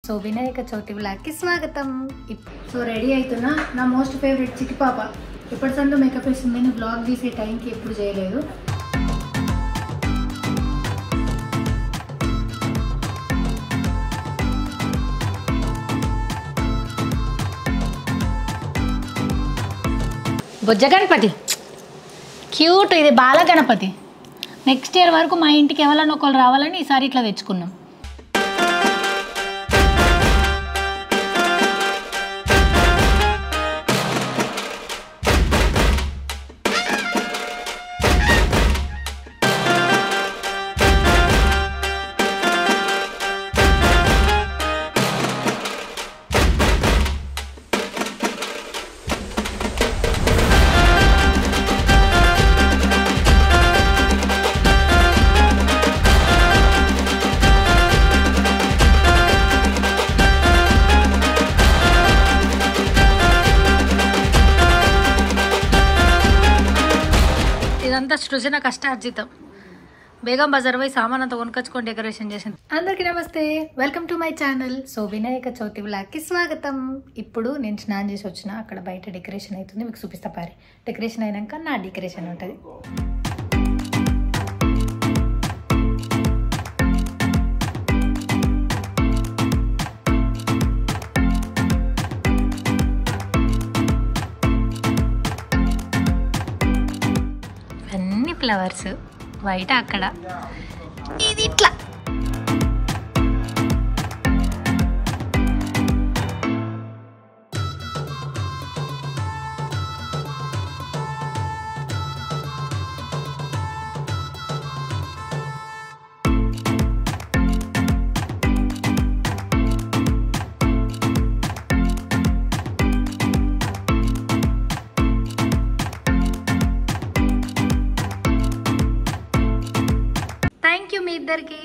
So Vinayaka Chavithi వ్లాగ్కి స్వాగతం. So ready అవుతున్నా. నా మోస్ట్ ఫేవరెట్ చిట్టి పాప ఎప్పటి సందో మేకప్ వేసింది. నేను వ్లాగ్ తీసే టైంకి ఎప్పుడు చేయలేదు. బొజ్జ గణపతి క్యూట్. ఇది బాల గణపతి. నెక్స్ట్ ఇయర్ వరకు మా ఇంటికి ఎవరైనా ఒకళ్ళు రావాలని ఈసారి ఇట్లా తెచ్చుకున్నాం. ఇదంతా సృజన కష్టార్జితం. బేగం బజార్ పోయి సామాన్ అంతా కొనుకొచ్చుకొని డెకరేషన్ చేసింది. అందరికీ నమస్తే, welcome to my channel. So Vinayaka Chavithi వ్లాగ్కి స్వాగతం. ఇప్పుడు నేను స్నానం చేసి వచ్చిన. అక్కడ బయట డెకరేషన్ అవుతుంది, మీకు చూపిస్తా. పారి డెకరేషన్ అయినాక నా డెకరేషన్ ఉంటుంది. అన్ని ఫ్లవర్స్ వైట్. అక్కడ ఇది ఇట్లా మీ ఇద్దరికి.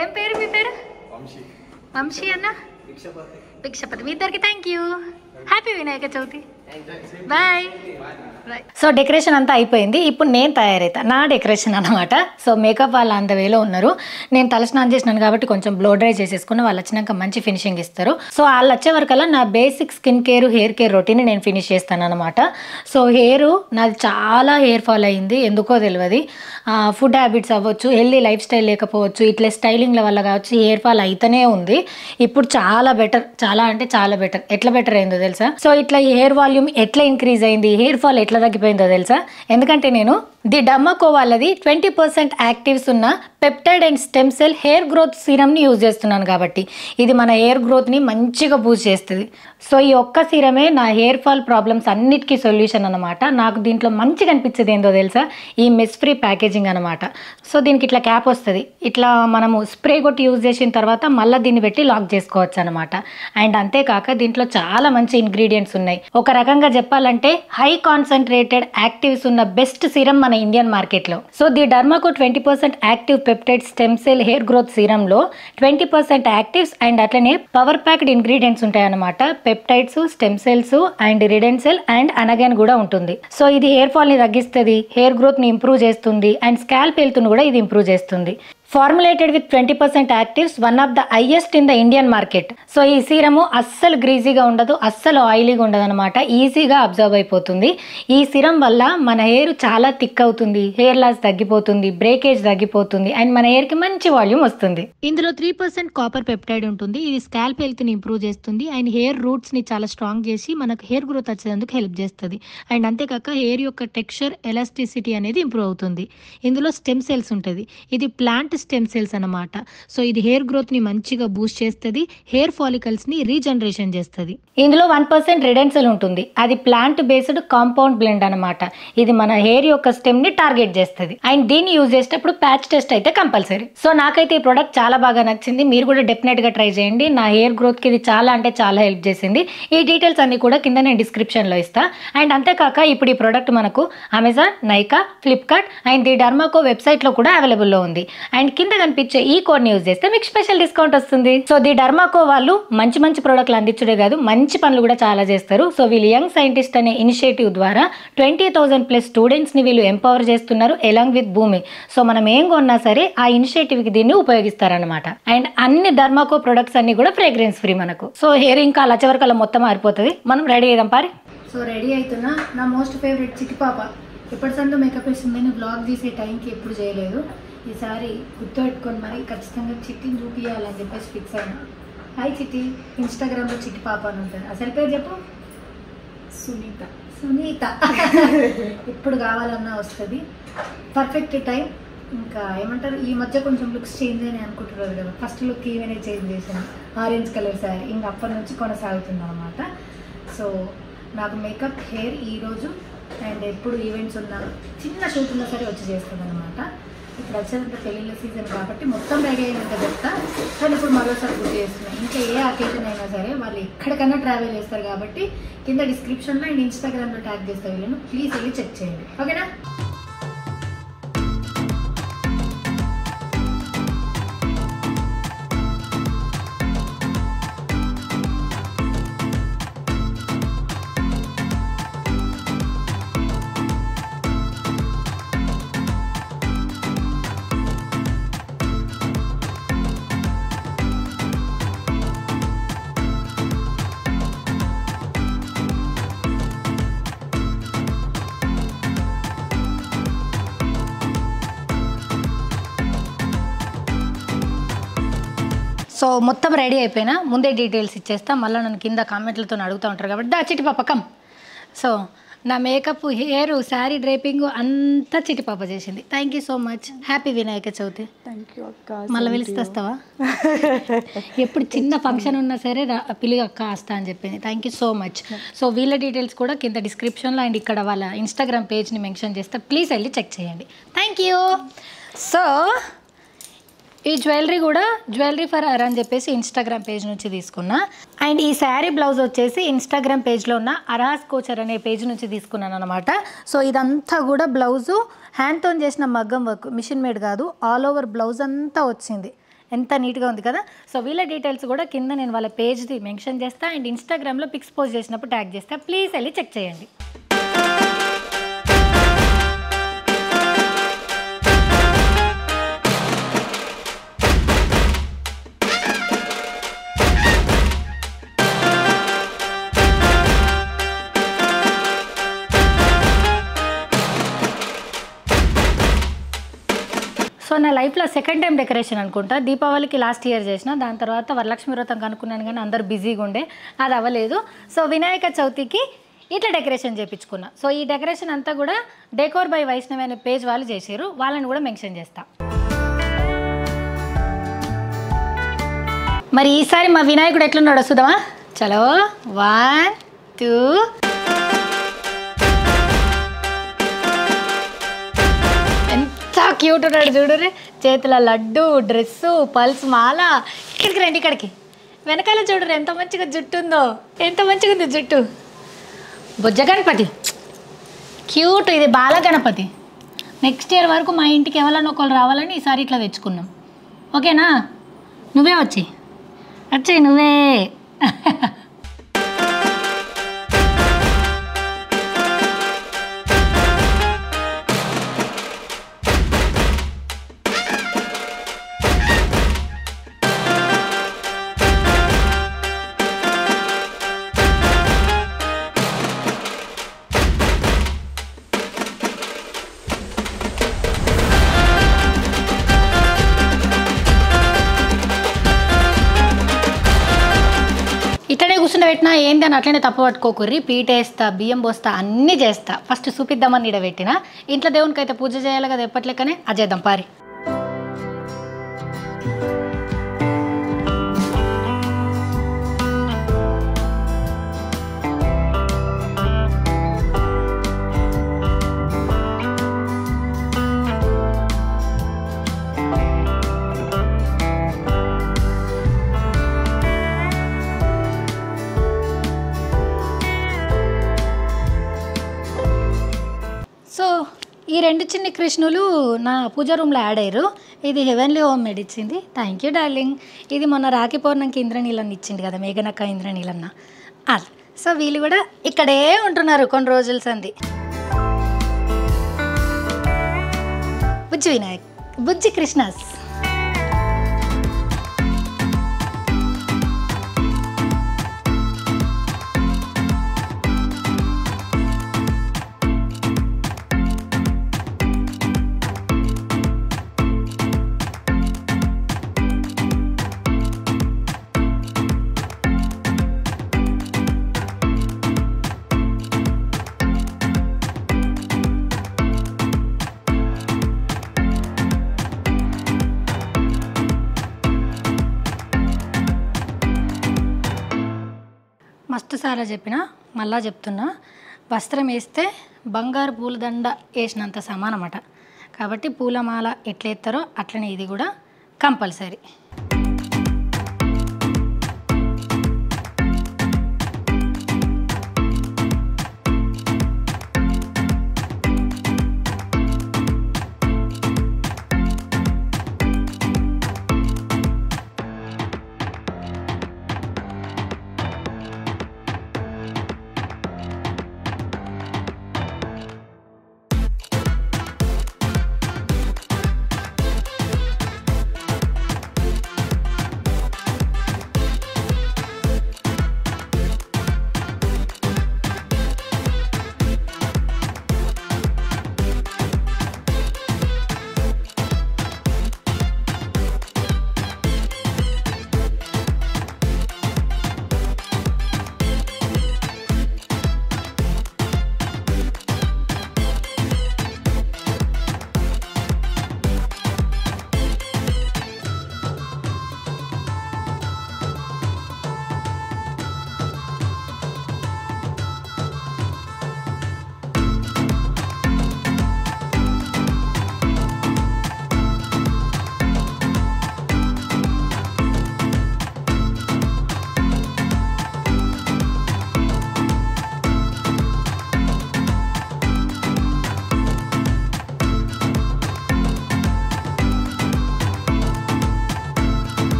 ఏం పేరు మీ పేరు? వంశీ అన్న, భిక్షపతి. మీ ఇద్దరికి thank you. Happy Vinayaka Chavithi. Bye. So decoration అంతా అయిపోయింది. ఇప్పుడు నేను తయారైతా. నా డెకరేషన్ అనమాట. సో మేకప్ వాళ్ళు అంత వేలో ఉన్నారు. నేను తలస్నానం చేసినాను కాబట్టి కొంచెం బ్లో డ్రై చేసేసుకుని వాళ్ళు వచ్చినాక మంచి ఫినిషింగ్ ఇస్తారు. సో వాళ్ళు వచ్చే వరకల్లా నా basic skin care, hair care routine నేను ఫినిష్ చేస్తాను అనమాట. సో నాది చాలా హెయిర్ ఫాల్ అయింది, ఎందుకో తెలియదు. ఫుడ్ హ్యాబిట్స్ అవ్వచ్చు, హెల్దీ లైఫ్ స్టైల్ లేకపోవచ్చు, ఇట్లా స్టైలింగ్ల వల్ల కావచ్చు హెయిర్ ఫాల్ అయితేనే ఉంది. ఇప్పుడు చాలా బెటర్, చాలా అంటే చాలా బెటర్. ఎట్లా బెటర్ అయిందో తెలుసా? సో ఇట్లా హెయిర్ వాల్యూమ్ ఎట్లా ఇంక్రీజ్ అయింది, హెయిర్ ఫాల్ ఎట్లా తగ్గిపోయిందో తెలుసా? ఎందుకంటే నేను ది డర్మాకో వాళ్ళది 20% యాక్టివ్స్ ఉన్న peptide and stem cell hair growth సీరమ్ని యూజ్ చేస్తున్నాను కాబట్టి ఇది మన హెయిర్ గ్రోత్ని మంచిగా బూస్ట్ చేస్తుంది. సో ఈ ఒక్క సీరమే నా హెయిర్ ఫాల్ ప్రాబ్లమ్స్ అన్నిటికీ సొల్యూషన్ అనమాట. నాకు దీంట్లో మంచిగా అనిపించేది ఏందో తెలుసా? ఈ మెస్ ఫ్రీ ప్యాకేజింగ్ అనమాట. సో దీనికి ఇట్లా క్యాప్ వస్తుంది. ఇట్లా మనము స్ప్రే కొట్టి యూజ్ చేసిన తర్వాత మళ్ళీ దీన్ని పెట్టి లాక్ చేసుకోవచ్చు అనమాట. అండ్ అంతేకాక దీంట్లో చాలా మంచి ఇంగ్రీడియంట్స్ ఉన్నాయి. ఒక రకంగా చెప్పాలంటే హై కాన్సన్ట్రేటెడ్ యాక్టివ్స్ ఉన్న బెస్ట్ సీరం మన ఇండియన్ మార్కెట్లో. So the Derma Co 20% active peptide stem cell hair growth సీరంలో 20% యాక్టివ్స్ అండ్ అట్లనే పవర్ ప్యాక్డ్ ఇంగ్రీడియంట్స్ ఉంటాయి అన్నమాట. Peptides, stem cells and Redensyl and Anagain కూడా ఉంటుంది. సో ఇది హెయిర్ ఫాల్ ని తగ్గిస్తుంది, హెయిర్ గ్రోత్ ని ఇంప్రూవ్ చేస్తుంది అండ్ స్కాల్ప్ హెల్త్ ను కూడా ఇది ఇంప్రూవ్ చేస్తుంది. Formulated with 20% actives, one of the highest in the Indian market. So ఈ సీరము అస్సలు గ్రీజీగా ఉండదు, అస్సలు ఆయిలీగా ఉండదు అనమాట. ఈజీగా అబ్జర్వ్ అయిపోతుంది. ఈ సీరం వల్ల మన హెయిర్ చాలా థిక్ అవుతుంది, హెయిర్ లాస్ తగ్గిపోతుంది, బ్రేకేజ్ తగ్గిపోతుంది అండ్ మన హెయిర్కి మంచి వాల్యూమ్ వస్తుంది. ఇందులో 3% కాపర్ పెప్టైడ్ ఉంటుంది. ఇది స్కాల్ప్ హెల్త్ని ఇంప్రూవ్ చేస్తుంది అండ్ హెయిర్ రూట్స్ని చాలా స్ట్రాంగ్ చేసి మనకు హెయిర్ గ్రోత్ వచ్చేందుకు హెల్ప్ చేస్తుంది. అండ్ అంతేకాక హెయిర్ యొక్క టెక్స్చర్, ఎలాస్టిసిటీ అనేది ఇంప్రూవ్ అవుతుంది. ఇందులో స్టెమ్ సెల్స్ ఉంటుంది. ఇది ప్లాంట్ స్టెమ్ సెల్స్ అన్నమాట. సో ఇది హెయిర్ గ్రోత్ ని మంచిగా బూస్ట్ చేస్తుంది, హెయిర్ ఫాలికల్స్ ని రీజనరేషన్ చేస్తుంది. ఇందులో 1% రెడెన్సెల్ ఉంటుంది. అది ప్లాంట్ బేస్డ్ కాంపౌండ్ బ్లెండ్ అనమాట. ఇది మన హెయిర్ యొక్క స్టెమ్ ని టార్గెట్ చేస్తుంది అండ్ దీన్ని యూజ్ చేసేటప్పుడు ప్యాచ్ టెస్ట్ అయితే కంపల్సరీ. సో నాకైతే ఈ ప్రోడక్ట్ చాలా బాగా నచ్చింది. మీరు కూడా డెఫినెట్ గా ట్రై చేయండి. నా హెయిర్ గ్రోత్ కి ఇది చాలా అంటే చాలా హెల్ప్ చేసింది. ఈ డీటెయిల్స్ అన్ని కూడా కింద నేను డిస్క్రిప్షన్ లో ఇస్తా. అండ్ అంతేకాక ఇప్పుడు ఈ ప్రోడక్ట్ మనకు Amazon, Nykaa, Flipkart and the Derma Co website లో కూడా అవైలబుల్ లో ఉంది. అండ్ కింద కనిపించే ఈ కోడ్ని యూజ్ చేస్తే మీకు స్పెషల్ డిస్కౌంట్ వస్తుంది. సో ది డర్మాకో వాళ్ళు మంచి మంచి ప్రోడక్ట్లు అందించడే కాదు, మంచి పనులు కూడా చాలా చేస్తారు. సో వీళ్ళు యంగ్ సైంటిస్ట్ అనే ఇనిషియేటివ్ ద్వారా 20,000+ స్టూడెంట్స్ని వీళ్ళు ఎంపవర్ చేస్తున్నారు ఎలాంగ్ విత్ భూమి. సో మనం ఏం కొన్నా సరే ఆ ఇనిషియేటివ్కి దీన్ని ఉపయోగిస్తారనమాట. అండ్ అన్ని డర్మాకో ప్రొడక్ట్స్ అన్ని కూడా ఫ్రేగ్రెన్స్ ఫ్రీ మనకు. సో హెయిర్ ఇంకా లచ్చవరకల్లా మొత్తం మారిపోతుంది. మనం రెడీ అయిదాం పారి. సో రెడీ అవుతున్నా. నా మోస్ట్ ఫేవరెట్ చిట్టి పాప ఎప్పటి సందో మేకప్ వేసిందని బ్లాగ్ తీసే టైంకి ఎప్పుడు చేయలేదు. ఈసారి గుర్తుపెట్టుకొని మరి ఖచ్చితంగా చిట్టిని చూపించాలని చెప్పేసి ఫిక్స్ అయినా. హాయ్ చిట్టి, ఇన్స్టాగ్రామ్లో చిట్టి పాప అని ఉంటుంది. అసలు పేరు చెప్పు. సునీత. ఎప్పుడు కావాలన్నా వస్తుంది. Perfect time. ఇంకా ఏమంటారు, ఈ మధ్య కొంచెం లుక్స్ చేంజ్ అని అనుకుంటున్నారు కదా. ఫస్ట్ లుక్ ఈవెనే చేంజ్ చేశాను, ఆరెంజ్ కలర్ శారీ. ఇంకా అప్పటి నుంచి కొనసాగుతుంది అనమాట. సో నాకు మేకప్ హెయిర్ ఈరోజు అండ్ ఎప్పుడు ఈవెంట్స్ ఉన్నా చిన్న షూట్ ఉన్నా సరే వచ్చి చేస్తుంది అనమాట. ఇప్పుడు వచ్చేదంతా పెళ్ళిళ్ళ సీజన్ కాబట్టి మొత్తం రెడీ అయినంత చెప్తా. కానీ ఇప్పుడు మరోసారి గుర్తు చేస్తున్నాను, ఇంకా ఏ అకేషన్ అయినా సరే వాళ్ళు ఎక్కడికైనా ట్రావెల్ చేస్తారు కాబట్టి కింద డిస్క్రిప్షన్లో అండ్ ఇన్స్టాగ్రామ్లో ట్యాగ్ చేస్తా వీళ్ళను. ప్లీజ్ వెళ్ళి చెక్ చేయండి, ఓకేనా? సో మొత్తం రెడీ అయిపోయినా ముందే డీటెయిల్స్ ఇచ్చేస్తా. మళ్ళీ నన్ను కింద కామెంట్లతో అడుగుతూ ఉంటారు కాబట్టి దా చిట్టి పాప కమ్. సో నా మేకప్, హెయిర్, శారీ డ్రేపింగ్ అంతా చిట్టి పాప చేసింది. Thank you so much. Happy Vinayaka Chavithi. మళ్ళీ పిలుస్తావా? ఎప్పుడు చిన్న ఫంక్షన్ ఉన్నా సరే పిలుగు అక్క వస్తా అని చెప్పింది. Thank you so much. So వీళ్ళ డీటెయిల్స్ కూడా కింద డిస్క్రిప్షన్లో అండ్ ఇక్కడ వాళ్ళ ఇన్స్టాగ్రామ్ పేజ్ని మెన్షన్ చేస్తే ప్లీజ్ వెళ్ళి చెక్ చేయండి. Thank you. సో ఈ జ్యువెలరీ కూడా జ్యువెలరీ ఫర్ హర్ అని చెప్పేసి ఇన్స్టాగ్రామ్ పేజ్ నుంచి తీసుకున్నా. అండ్ ఈ శారీ బ్లౌజ్ వచ్చేసి ఇన్స్టాగ్రామ్ పేజ్లో ఉన్న అరాస్ కోచర్ అనే పేజ్ నుంచి తీసుకున్నాను అనమాట. సో ఇదంతా కూడా బ్లౌజు హ్యాండ్తో చేసిన మగ్గం వర్క్, మిషన్ మేడ్ కాదు, ఆల్ ఓవర్ బ్లౌజ్ అంతా వచ్చింది. ఎంత నీట్గా ఉంది కదా. సో వీళ్ళ డీటెయిల్స్ కూడా కింద నేను వాళ్ళ పేజ్ది మెన్షన్ చేస్తా అండ్ ఇన్స్టాగ్రామ్లో పిక్స్ పోస్ట్ చేసినప్పుడు ట్యాగ్ చేస్తా. ప్లీజ్ వెళ్ళి చెక్ చేయండి. సో నా లైఫ్లో సెకండ్ టైం డెకరేషన్ అనుకుంటా. దీపావళికి లాస్ట్ ఇయర్ చేసిన, దాని తర్వాత వరలక్ష్మి వ్రతం కనుక్కున్నాను కానీ అందరు బిజీగా ఉండే, అది అవ్వలేదు. సో వినాయక చవితికి ఇట్లా డెకరేషన్ చేయించుకున్నా. సో ఈ డెకరేషన్ అంతా కూడా డెకోర్ బై వైష్ణవి అనే పేజ్ వాళ్ళు చేశారు, వాళ్ళని కూడా మెన్షన్ చేస్తా. మరి ఈసారి మా వినాయకుడు ఎట్లున్నాడో చూద్దామా? చలో 1 2. క్యూట్ ఉన్నాడు చూడురే. చేతుల లడ్డు, డ్రెస్సు, పల్స్ మాల. ఇక్కడికి రండి, ఇక్కడికి వెనకాల చూడరు ఎంత మంచిగా జుట్టు ఉందో, ఎంత మంచిగా ఉంది జుట్టు. బొజ్జ గణపతి క్యూట్. ఇది బాల గణపతి. నెక్స్ట్ ఇయర్ వరకు మా ఇంటికి ఎవరైనా ఒకళ్ళు రావాలని ఈసారి ఇట్లా తెచ్చుకున్నాం, ఓకేనా? నువ్వే వచ్చి నువ్వే. ఇట్లనే కూర్చుండ పెట్టినా ఏంటి అని అట్లనే తప్పు పట్టుకోకుర్రి. పీటేస్తా, బియ్యం పోస్తా, అన్నీ చేస్తా. ఫస్ట్ చూపిద్దామని ఈడ పెట్టిన. ఇంట్లో దేవునికి అయితే పూజ చేయాలి కదా ఎప్పట్లెక్కనే, అది చేద్దాం పారి. ఈ 2 చిన్ని కృష్ణులు నా పూజ రూమ్లో యాడ్ అయ్యారు. ఇది హెవెన్లీ హోమ్ మేడ్ ఇచ్చింది. Thank you darling. ఇది మొన్న రాఖీ పౌర్ణమికి ఇంద్రనీలన్న ఇచ్చింది కదా, మేఘనక్క ఇంద్రనీలన్న. అలా సో వీళ్ళు కూడా ఇక్కడే ఉంటున్నారు కొన్ని రోజుల సంది. బుజ్జి వినాయక్, బుజ్జి కృష్ణాస్. మస్తు సారా చెప్పిన, మళ్ళా చెప్తున్నా, వస్త్రం వేస్తే బంగారు పూలదండ వేసినంత సమానమాట. కాబట్టి పూలమాల ఎట్లెత్తారో అట్లనే ఇది కూడా కంపల్సరీ.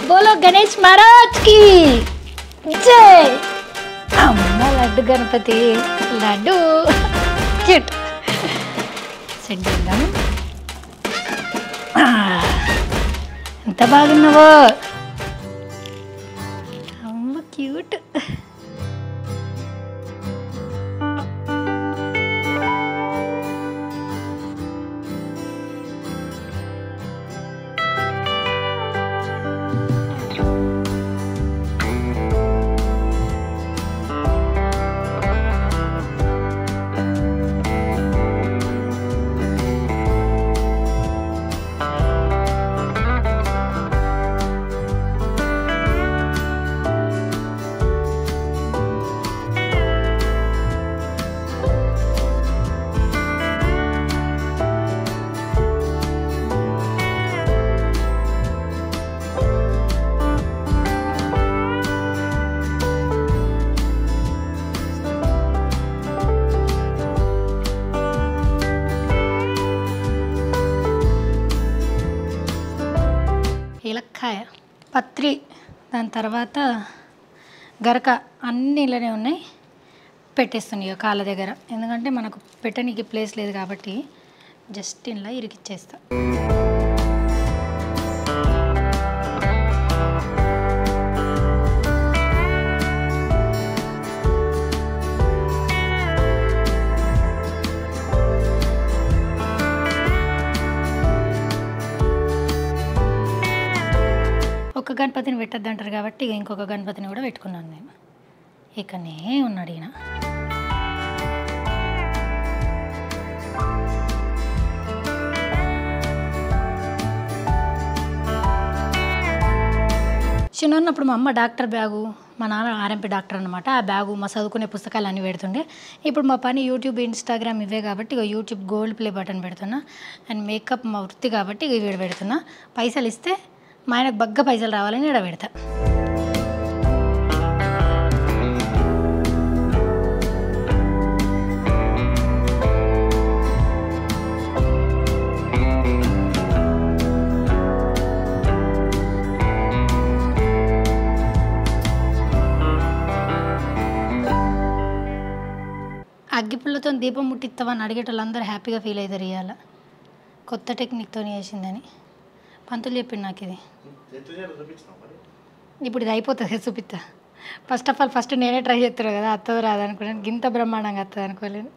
बोलो गणेश महाराज की जय. अम्म लड्डू गणपति लड्डू क्यूट సెట్ చేద్దాం. ఎంత బాగున్నావో అమ్మ, క్యూట్. ఏలక్కాయ, పత్రి, దాని తర్వాత గరక అన్నీ ఇలానే ఉన్నాయి. పెట్టేస్తున్నాయి కాళ్ళ దగ్గర, ఎందుకంటే మనకు పెట్టడానికి ప్లేస్ లేదు కాబట్టి జస్ట్ ఇలా ఇరికిచ్చేస్తా. ఒక గణపతిని పెట్టద్దు అంటారు కాబట్టి ఇంకొక గణపతిని కూడా పెట్టుకున్నాను నేను. ఇకనే ఉన్నాడు ఈయన. చిన్నప్పుడు మా అమ్మ డాక్టర్ బ్యాగు, మా నాన్న ఆర్ఎంపీ డాక్టర్ అనమాట. ఆ బ్యాగు మా చదువుకునే పుస్తకాలు అన్నీ పెడుతుండే. ఇప్పుడు మా పని యూట్యూబ్, ఇన్స్టాగ్రామ్ ఇవే కాబట్టి ఇక యూట్యూబ్ గోల్డ్ ప్లే బటన్ పెడుతున్నా. అండ్ మేకప్ మా వృత్తి కాబట్టి ఇక వీడ పెడుతున్నా. పైసలు ఇస్తే మా ఆయనకు బగ్గ పైసలు రావాలని ఈడ పెడతా. అగ్గిపుల్లతో దీపం ముట్టిస్తామని అడిగేటోళ్ళందరూ హ్యాపీగా ఫీల్ అవుతారు. ఇవాళ కొత్త టెక్నిక్తో చేసిందని పంతులు చెప్పిండు నాకు. ఇది ఇప్పుడు ఇది అయిపోతుంది చూపిస్తా. ఫస్ట్ ఆఫ్ ఆల్ ఫస్ట్ నేనే ట్రై చేస్తాను కదా, అత్తదో రాదనుకున్నాను. గింత బ్రహ్మాండంగా వస్తుంది అనుకోలేదు.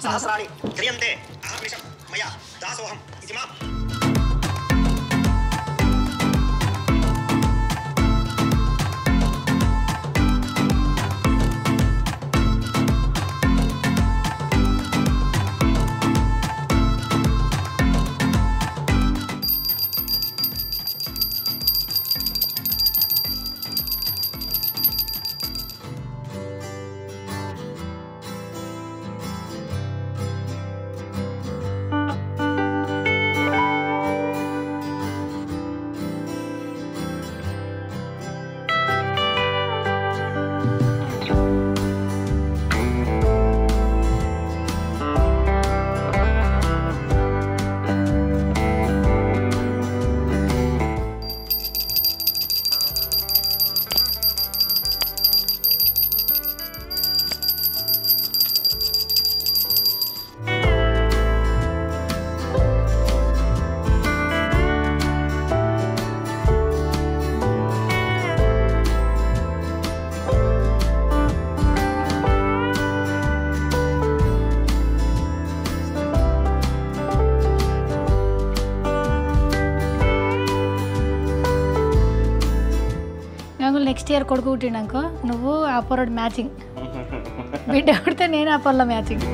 सहस्राणि क्रियन्ते अहर्निशं मया दासोऽहम् इति माम् ఇయర్ కొడుకు పుట్టిండనుకో నువ్వు ఆ పొరడు మ్యాచింగ్, బిడ్డ పుడితే నేను ఆ పొరలో మ్యాచింగ్.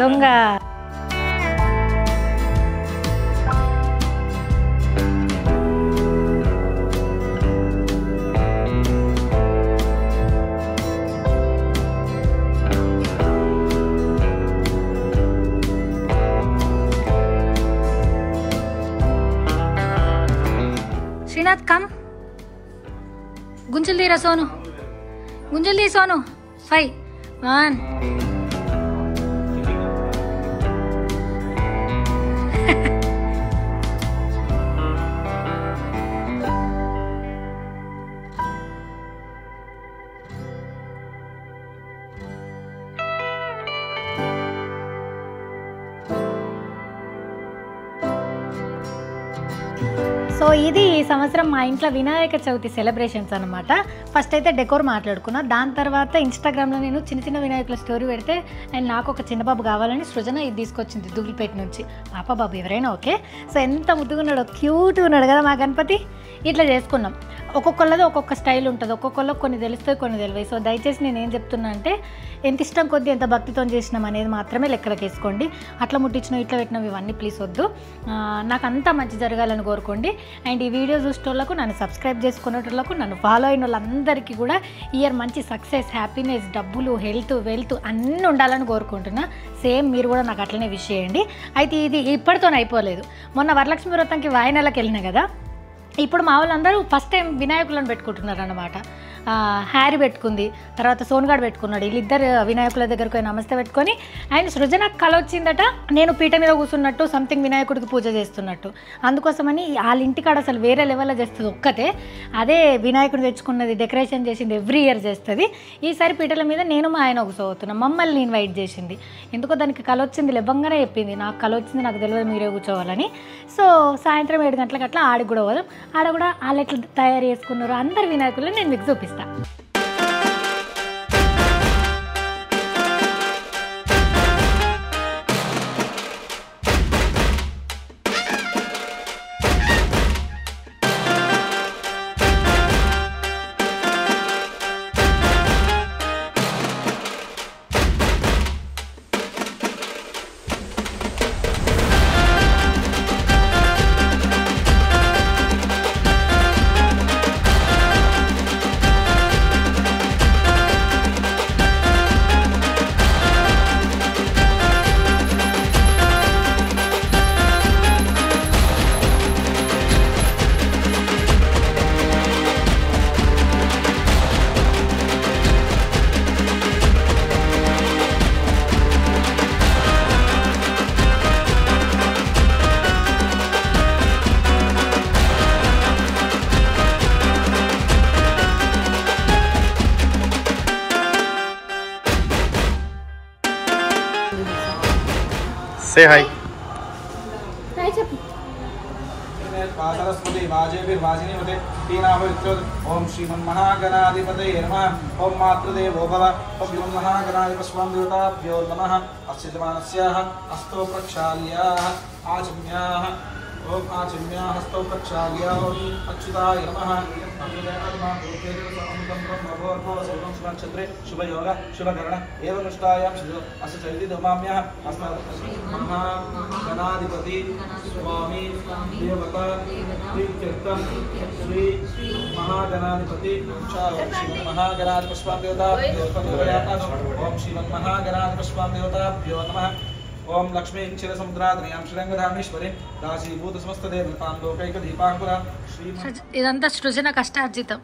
దొంగ. శ్రీనాథ్ కమ్, గుంజలు తీరా సోను, గుంజలు తీ సోను. 5 1 సో ఇది ఈ సంవత్సరం మా ఇంట్లో వినాయక చవితి సెలబ్రేషన్స్ అనమాట. ఫస్ట్ అయితే డెకోర్ మాట్లాడుకున్నా, దాని తర్వాత ఇన్స్టాగ్రామ్లో నేను చిన్న చిన్న వినాయకుల స్టోరీ పెడితే అండ్ నాకు ఒక చిన్న బాబు కావాలని సృజన ఇది తీసుకొచ్చింది దుగ్గిపేట నుంచి. పాప బాబు ఎవరైనా ఓకే. సో ఎంత ముద్దుగా ఉన్నాడు, క్యూట్గా ఉన్నాడు కదా మా గణపతి. ఇట్లా చేసుకున్నాం. ఒక్కొక్కళ్ళది ఒక్కొక్క స్టైల్ ఉంటుంది, ఒక్కొక్కళ్ళకి కొన్ని తెలుస్తాయి కొన్ని తెలివై. సో దయచేసి నేను ఏం చెప్తున్నా అంటే ఎంత ఇష్టం కొద్దీ ఎంత భక్తితో చేసినాం అనేది మాత్రమే లెక్కలకు వేసుకోండి. అట్లా ముట్టించినాం ఇట్లా పెట్టినాం ఇవన్నీ ప్లీజ్ వద్దు. నాకు అంతా మంచి జరగాలని కోరుకోండి. అండ్ ఈ వీడియో చూసేటోళ్ళకు, నన్ను సబ్స్క్రైబ్ చేసుకునేటోళ్ళకు, నన్ను ఫాలో అయిన వాళ్ళందరికీ కూడా ఇయర్ మంచి సక్సెస్, హ్యాపీనెస్, డబ్బులు, హెల్త్, వెల్త్ అన్నీ ఉండాలని కోరుకుంటున్నా. సేమ్ మీరు కూడా నాకు అట్లనే విష్ చేయండి. అయితే ఇది ఇప్పటితో అయిపోలేదు. మొన్న వరలక్ష్మి వ్రతంకి వాయనాలకు వెళ్ళినా కదా, ఇప్పుడు మా వాళ్ళందరూ ఫస్ట్ టైం వినాయకులను పెట్టుకుంటున్నారు అన్నమాట. హ్యారీ పెట్టుకుంది, తర్వాత సోన్గాడు పెట్టుకున్నాడు. వీళ్ళిద్దరు వినాయకుల దగ్గరకు పోయి నమస్తే పెట్టుకొని, అండ్ సృజన కళ వచ్చిందట నేను పీట మీద కూర్చున్నట్టు సంథింగ్ వినాయకుడికి పూజ చేస్తున్నట్టు. అందుకోసమని వాళ్ళ ఇంటికాడ అసలు వేరే లెవెల్లో చేస్తుంది ఒక్కతే. అదే వినాయకుడు తెచ్చుకున్నది డెకరేషన్ చేసింది ఎవ్రీ ఇయర్ చేస్తుంది. ఈసారి పీటల మీద నేను మా ఆయన కూర్చోబోతున్నాం. మమ్మల్ని ఇన్వైట్ చేసింది. ఎందుకో దానికి కళ వచ్చింది, లెవ్వంగానే చెప్పింది నాకు కళ వచ్చింది, నాకు తెలియదు మీరే కూర్చోవాలని. సో సాయంత్రం 7 గంటలకు అట్లా ఆడికి కూడా పోదాం. ఆడ కూడా వాళ్ళు ఎట్లా తయారు చేసుకున్నారు అందరు వినాయకులు నేను మీకు చూపిస్తాను. Say hi. Hi, చెప్పు. सरस्वती वाजेभिर्वाजिनी होते तीनाभवित्रोद ओम श्रीमन्महागणाधिपतये नमः ओम मातृदेवो भव ओम श्रीमन्महागणाधिपस्वां देवताभ्यो नमः अस्य जमानस्याः हस्तो प्रक्षाल्याः आचम्याः ओम आचम्याः हस्तो प्रक्षाल्याः अच्युताय नमः नक्षत्रे शुभयोग शुभकर्ण एवं निष्ठायां अस्य चरिति धमाम्यः महागणाधिपति स्वामी देवता तीर्थम श्री महागणाधिपति महागणाधिपस्वामी देवता ओम श्रीमन्महागणाधिपस्वामी देवताभ्यो नमः ओम लक्ष्मी क्षीरसमुद्राद्रयां श्रीरंगधामेश्वरी दासीभूत समस्तदेवतां लोकैकदीपांकुरा श्री. ఇదంతా సృజన కష్టార్జితం.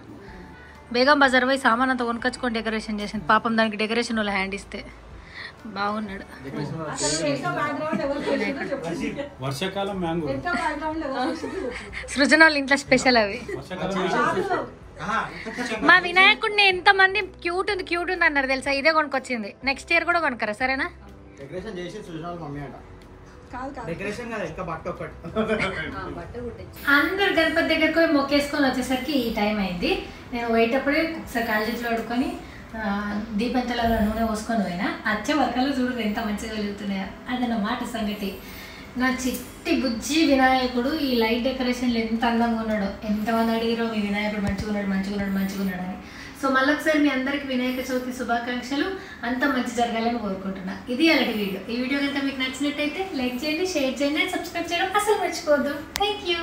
బేగం బజార్ పోయి సామాన్ అంతా కొనుకొచ్చుకొని డెకరేషన్ చేసింది. పాపం దానికి డెకరేషన్ వాళ్ళు హ్యాండ్ ఇస్తే బాగున్నాడు. వర్షాకాలం మ్యాంగో సృజన వాళ్ళ ఇంట్లో స్పెషల్ అవి. మా వినాయకుడిని ఎంతమంది క్యూట్ ఉంది అన్నారు తెలుసా? ఇదే కొనుక్కొచ్చింది. నెక్స్ట్ ఇయర్ కూడా కొనుక్కరా సరేనా? డెకరేషన్ చేసి సృజనాల మమ్మీ అంట. డెకరేషన్ కదా ఇంకా బట్ట ఒకటి. అందరు గణపతి దగ్గరకు పోయి మొక్కేసుకొని వచ్చేసరికి ఈ టైం అయింది. నేను పోయేటప్పుడే ఒకసారి కాళ్ళు చేతిలో పడుకొని దీపంతలో నూనె పోసుకొని పోయినా. అచ్చే వర్గాలు చూడరు ఎంత మంచిగా వెలుగుతున్నాయో. అదన్నమాట సంగతి. నా చిట్టి బుజ్జి వినాయకుడు ఈ లైట్ డెకరేషన్లు ఎంత అందంగా ఉన్నాడో. ఎంతమంది అడిగిరో మీ వినాయకుడు మంచిగా అని. సో మళ్ళొకసారి మీ అందరికి వినాయక చవితి శుభాకాంక్షలు. అంతా మంచి జరగాలని కోరుకుంటున్నా. ఇది అలాంటి వీడియో. ఈ వీడియో కనుక మీకు నచ్చినట్టయితే లైక్ చేయండి, షేర్ చేయండి, సబ్స్క్రైబ్ చేయడం అసలు మర్చిపోవద్దు. Thank you.